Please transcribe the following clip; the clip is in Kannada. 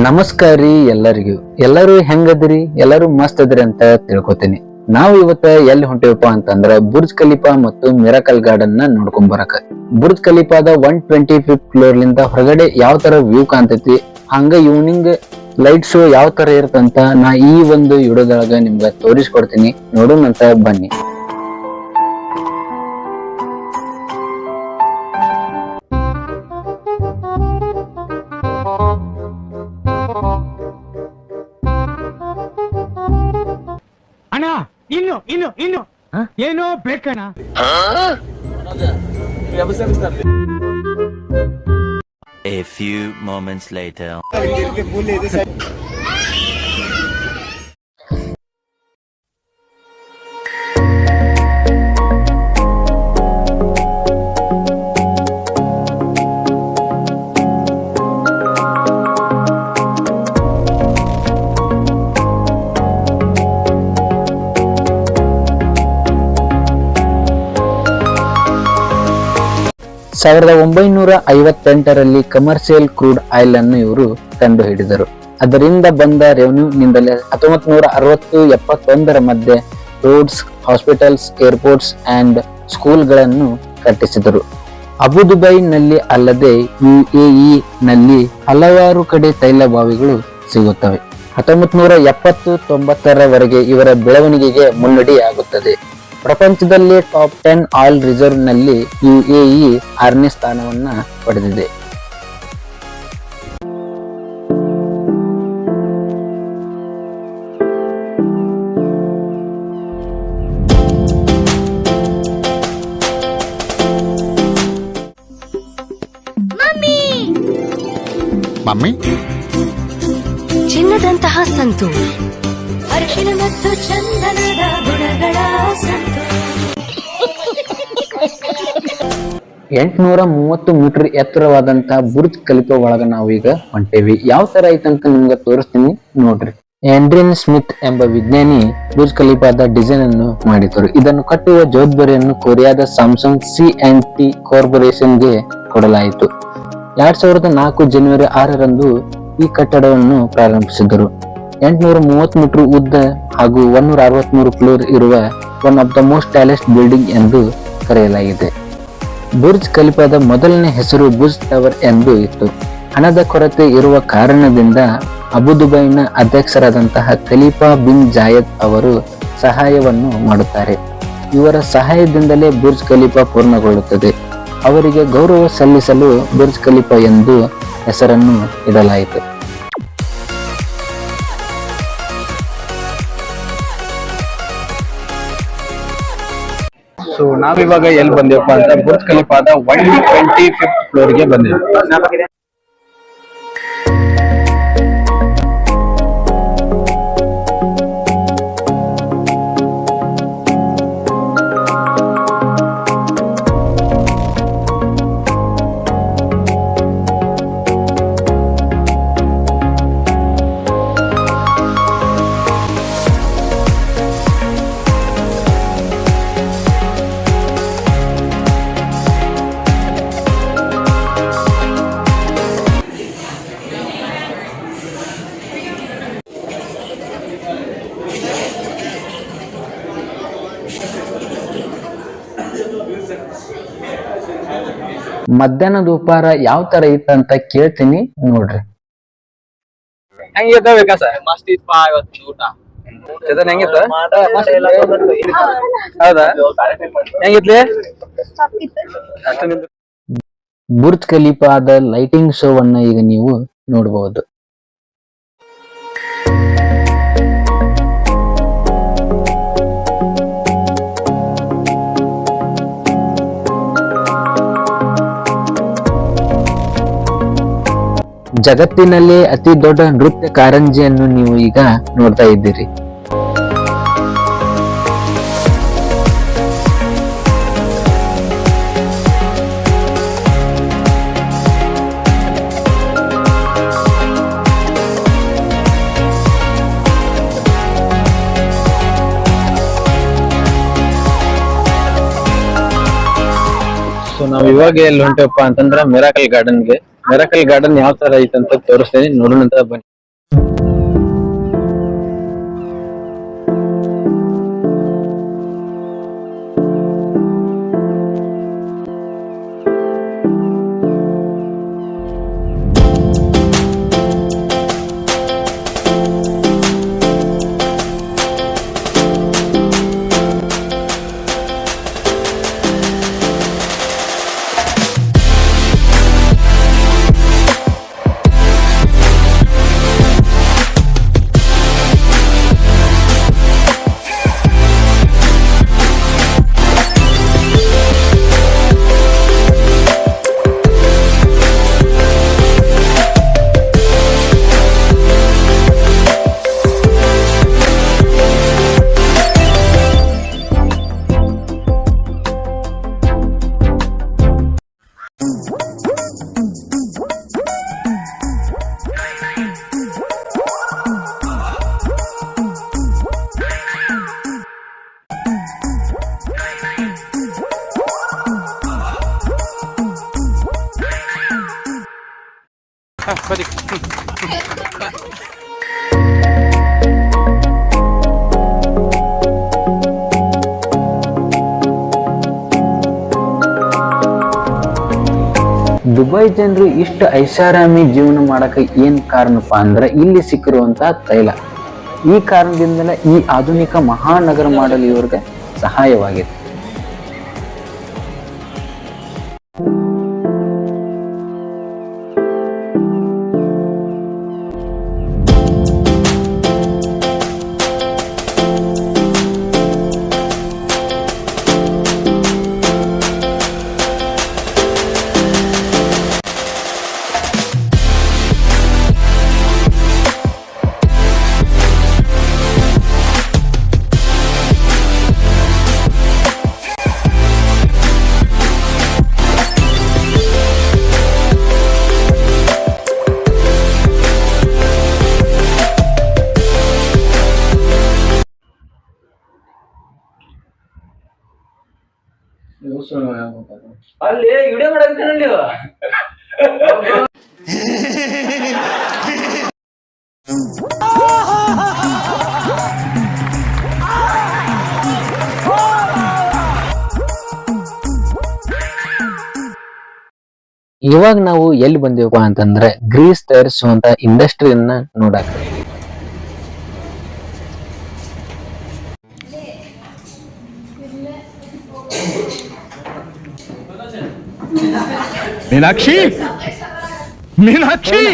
ನಮಸ್ಕಾರ ರೀ ಎಲ್ಲರಿಗೂ. ಎಲ್ಲರೂ ಹೆಂಗದ್ರಿ? ಎಲ್ಲರೂ ಮಸ್ತ್ ಅದ್ರಿ ಅಂತ ತಿಳ್ಕೊತೀನಿ. ನಾವು ಇವತ್ತ ಎಲ್ಲಿ ಹೊಂಟಿವಪ್ಪ ಅಂತಂದ್ರ ಬುರ್ಜ್ ಖಲೀಫಾ ಮತ್ತು ಮಿರಾಕಲ್ ಗಾರ್ಡನ್ ನ ನೋಡ್ಕೊಂಡ್ ಬರಕ. ಬುರ್ಜ್ ಖಲೀಫಾದ 125th ಫ್ಲೋರ್ ಲಿಂದ ಹೊರಗಡೆ ಯಾವ ತರ ವ್ಯೂ ಕಾಣ್ತೈತಿ, ಹಂಗ ಈವ್ನಿಂಗ್ ಲೈಟ್ ಶೋ ಯಾವ ತರ ಇರ್ತಂತ ನಾ ಈ ಒಂದು ವಿಡಿಯೋದೊಳಗ ನಿಮ್ಗ ತೋರಿಸ್ಕೊಡ್ತೀನಿ. ನೋಡೋಣಂತ ಬನ್ನಿ. ಅಣ್ಣ ಇನ್ನು ಏನೋ ಬೇಕಣ್ಣ. A few moments later. ಸಾವಿರದ 1958ರಲ್ಲಿ ಕಮರ್ಷಿಯಲ್ ಕ್ರೂಡ್ ಆಯಿಲ್ ಅನ್ನು ಇವರು ಕಂಡು ಹಿಡಿದರು. ಅದರಿಂದ ಬಂದ ರೆವೆನ್ಯೂ ನಿಂದಲೇ 1960-71 ಮಧ್ಯೆ ರೋಡ್ಸ್, ಹಾಸ್ಪಿಟಲ್ಸ್, ಏರ್ಪೋರ್ಟ್ಸ್ ಅಂಡ್ ಸ್ಕೂಲ್ಗಳನ್ನು ಕಟ್ಟಿಸಿದರು. ಅಬುದುಬೈ ನಲ್ಲಿ ಅಲ್ಲದೆ UAE ನಲ್ಲಿ ಹಲವಾರು ಕಡೆ ತೈಲ ಬಾವಿಗಳು ಸಿಗುತ್ತವೆ. 1970-90ರವರೆಗೆ ಇವರ ಬೆಳವಣಿಗೆಗೆ ಮುನ್ನಡೆಯಾಗುತ್ತದೆ. ಪ್ರಪಂಚದಲ್ಲಿ ಟಾಪ್ 10 ಆಯಿಲ್ ರಿಸರ್ವ್ ನಲ್ಲಿ UAE 6ನೇ ಸ್ಥಾನವನ್ನ ಪಡೆದಿದೆ. ಮಮ್ಮಿ ಚಿನ್ನದಂತಹ ಸಂತು, ಅರಿಶಿನ ಮತ್ತು ಚಂದನದ ಗುಣಗಳ ಸಂತು. 830 ಮೀಟರ್ ಎತ್ತರವಾದಂತ ಬುರ್ಜ್ ಖಲೀಫಾ ಒಳಗ ನಾವು ಈಗ ಹೊಂಟೇವಿ. ಯಾವ ತರ ಐತಂತ ನಿಮ್ಗೆ ತೋರಿಸ್ತೀನಿ ನೋಡ್ರಿ. ಆಂಡ್ರಿಯನ್ ಸ್ಮಿತ್ ಎಂಬ ವಿಜ್ಞಾನಿ ಬುರ್ಜ್ ಖಲೀಫಾದ ಡಿಸೈನ್ ಅನ್ನು ಮಾಡಿದರು. ಇದನ್ನು ಕಟ್ಟುವ ಜವಾಬ್ದಾರಿಯನ್ನು ಕೊರಿಯಾದ ಸ್ಯಾಮ್ಸಂಗ್ C&T ಕಾರ್ಪೊರೇಷನ್ ಗೆ ಕೊಡಲಾಯಿತು. 2004 ಜನವರಿ 6ರಂದು ಈ ಕಟ್ಟಡವನ್ನು ಪ್ರಾರಂಭಿಸಿದರು. 830 ಮೀಟರ್ ಉದ್ದ ಹಾಗೂ 163 ಫ್ಲೋರ್ ಇರುವ one of the most tallest building ಎಂದು ಕರೆಯಲಾಗಿದೆ. ಬುರ್ಜ್ ಖಲೀಫಾದ ಮೊದಲನೇ ಹೆಸರು ಬುರ್ಜ್ ಟವರ್ ಎಂದು ಇತ್ತು. ಹಣದ ಕೊರತೆ ಇರುವ ಕಾರಣದಿಂದ ಅಬುದುಬೈನ ಅಧ್ಯಕ್ಷರಾದಂತಹ ಖಲೀಫಾ ಬಿನ್ ಜಾಯದ್ ಅವರು ಸಹಾಯವನ್ನು ಮಾಡುತ್ತಾರೆ. ಇವರ ಸಹಾಯದಿಂದಲೇ ಬುರ್ಜ್ ಖಲೀಫಾ ಪೂರ್ಣಗೊಳ್ಳುತ್ತದೆ. ಅವರಿಗೆ ಗೌರವ ಸಲ್ಲಿಸಲು ಬುರ್ಜ್ ಖಲೀಫಾ ಎಂದು ಹೆಸರನ್ನು ಇಡಲಾಯಿತು. ಸೊ ನಾವಿವಾಗ ಎಲ್ಲಿ ಬಂದೇವಪ್ಪ ಅಂತ ಬುರ್ಜ್ ಖಲೀಫಾದ 125th ಫ್ಲೋರ್ಗೆ ಬಂದೇವೆ. ಮಧ್ಯಾಹ್ನದ ಉಪಹಾರ ಯಾವ ತರ ಇತ್ತ ಅಂತ ಕೇಳ್ತೀನಿ ನೋಡ್ರಿ. ಹೆಂಗಿತ್ತ ವಿಕಾಸ? ಮಸ್ತ್ ಇತ್ತಪ್ಪ ಇವತ್ತು ಊಟ. ಚೇತನ್ ಹೆಂಗಿತ್ತ? ಹೌದಾ? ಹೆಂಗಿತ್ಲಿ? ಬುರ್ಜ್ ಖಲೀಫಾದ ಲೈಟಿಂಗ್ ಶೋ ಅನ್ನ ಈಗ ನೀವು ನೋಡಬಹುದು. ಜಗತ್ತಿನಲ್ಲೇ ಅತಿ ದೊಡ್ಡ ನೃತ್ಯ ಕಾರಂಜಿಯನ್ನು ನೀವು ಈಗ ನೋಡ್ತಾ ಇದ್ದೀರಿ. ಸೊ ನಾವ್ ಇವಾಗ ಎಲ್ಲಿ ಹೊಂಟೇವಪ್ಪ ಅಂತಂದ್ರ ಮಿರಾಕಲ್ ಗಾರ್ಡನ್ ಗೆ. ಮಿರಾಕಲ್ ಗಾರ್ಡನ್ ಯಾವ ತರ ಐತಂತ ತೋರಿಸ್ತೇನೆ, ನೋಡೋಣ ಅಂತ ಬನ್ನಿ. ದುಬೈ ಜನರು ಇಷ್ಟು ಐಷಾರಾಮಿ ಜೀವನ ಮಾಡಕ್ಕೆ ಏನ್ ಕಾರಣಪ್ಪ ಅಂದ್ರೆ ಇಲ್ಲಿ ಸಿಕ್ಕಿರುವಂತ ತೈಲ. ಈ ಕಾರಣದಿಂದಲೇ ಈ ಆಧುನಿಕ ಮಹಾನಗರ ಮಾಡಲು ಇವ್ರಿಗೆ ಸಹಾಯವಾಗಿದೆ. ಅಲ್ಲಿ ವಿಡಿಯೋ ಮಾಡಾಕ್ತಾನಲ್ಲಿ ಇವಾಗ ನಾವು ಎಲ್ಲಿ ಬಂದೇವಪ್ಪ ಅಂತಂದ್ರೆ ಗ್ರೀಸ್ ತಯಾರಿಸುವಂತ ಇಂಡಸ್ಟ್ರಿಯನ್ನ ನೋಡಕ್. ಮೀನಾಕ್ಷಿ, ಮೀನಾಕ್ಷಿ